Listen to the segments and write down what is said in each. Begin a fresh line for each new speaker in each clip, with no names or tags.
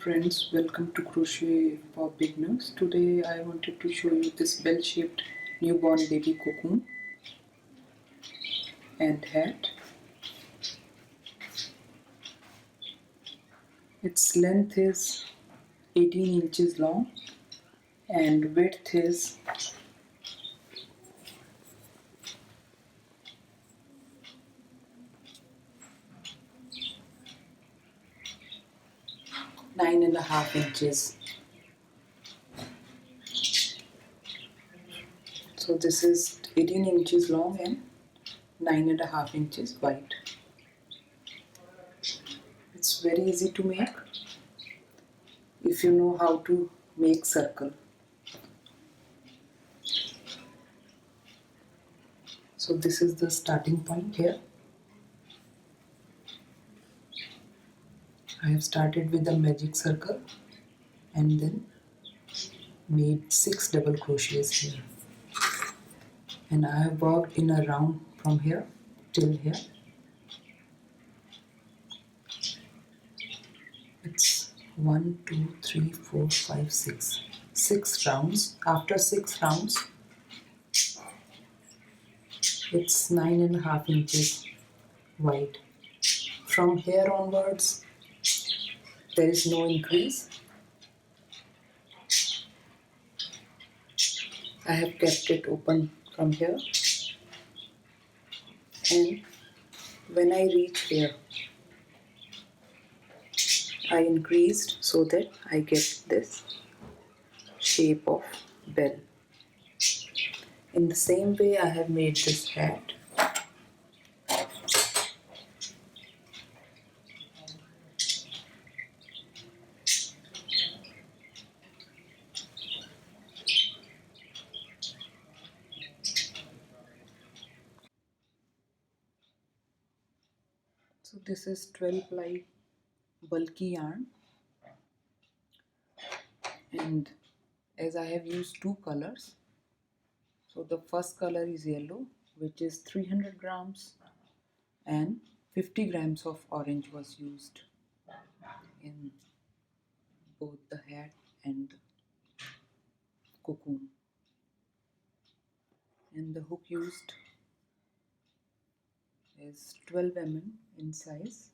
friends, welcome to Crochet for Beginners. Today I wanted to show you this bell-shaped newborn baby cocoon and hat. Its length is 18 inches long and width is 9.5 inches. So this is 18 inches long and 9.5 inches wide. It's very easy to make if you know how to make circle. So this is the starting point here. I have started with a magic circle and then made 6 double crochets here, and I have worked in a round from here till here. It's 1 2 3 4 5 6 rounds. After 6 rounds it's 9.5 inches wide. From here onwards there is no increase. I have kept it open from here, and when I reach here I increased so that I get this shape of bell. In the same way I have made this hat. So this is 12 ply bulky yarn, and as I have used two colors, so the first color is yellow, which is 300 grams, and 50 grams of orange was used in both the hat and the cocoon. And the hook used is 12 mm in size.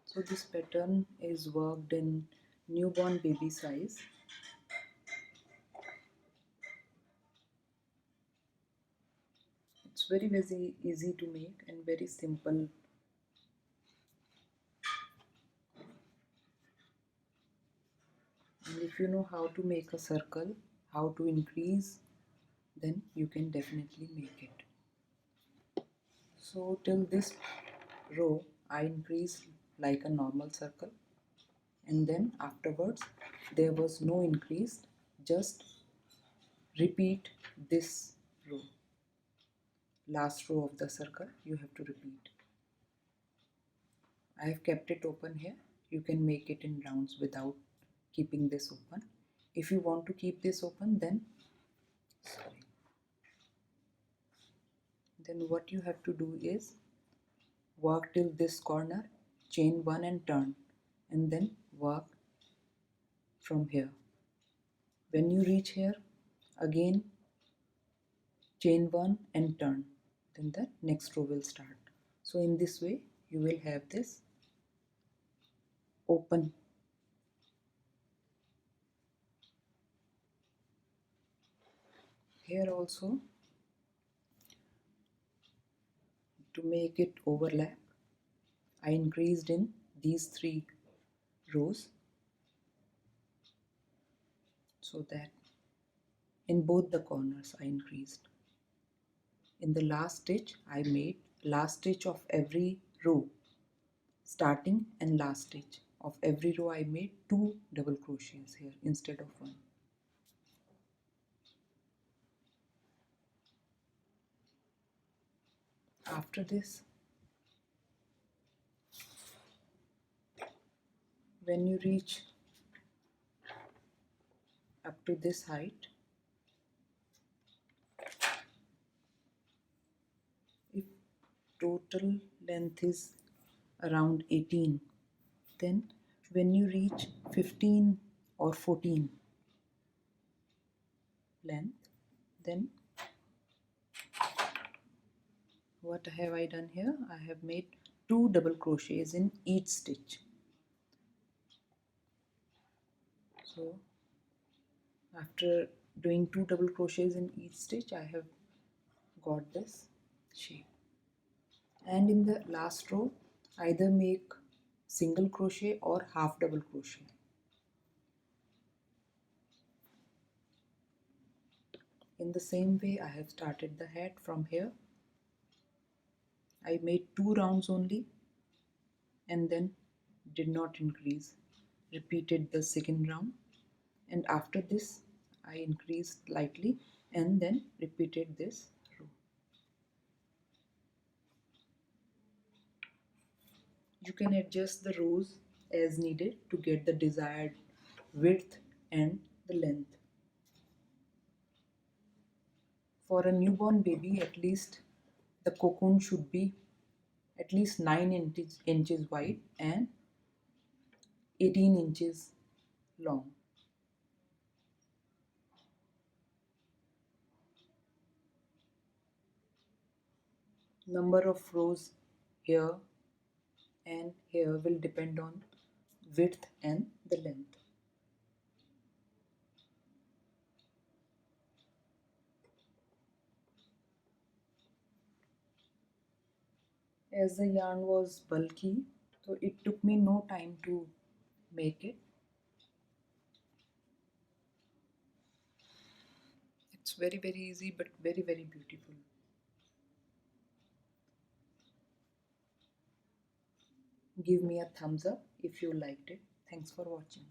So this pattern is worked in newborn baby size. It's very easy to make and very simple. And if you know how to make a circle, how to increase, then you can definitely make it. So till this row I increased like a normal circle, and then afterwards there was no increase, just repeat this row. Last row of the circle you have to repeat. I have kept it open here. You can make it in rounds without keeping this open. If you want to keep this open, then what you have to do is work till this corner, chain 1 and turn, and then work from here. When you reach here, again chain 1 and turn, then the next row will start. So in this way you will have this open. Here also, to make it overlap, I increased in these 3 rows, so that in both the corners I increased. In the last stitch I made last stitch of every row, starting and last stitch of every row I made 2 double crochets here instead of 1. After this, when you reach up to this height, total length is around 18. Then when you reach 15 or 14 length, then what have I done here? I have made 2 double crochets in each stitch. So after doing 2 double crochets in each stitch, I have got this shape. And in the last row, either make single crochet or half double crochet. In the same way, I have started the hat from here. I made 2 rounds only and then did not increase. Repeated the second round, and after this I increased lightly and then repeated this row. You can adjust the rows as needed to get the desired width and the length. For a newborn baby, at least the cocoon should be at least 9 inches wide and 18 inches long. Number of rows here and here will depend on width and the length. As the yarn was bulky, so it took me no time to make it. It's very easy but very beautiful. Give me a thumbs up if you liked it. Thanks for watching.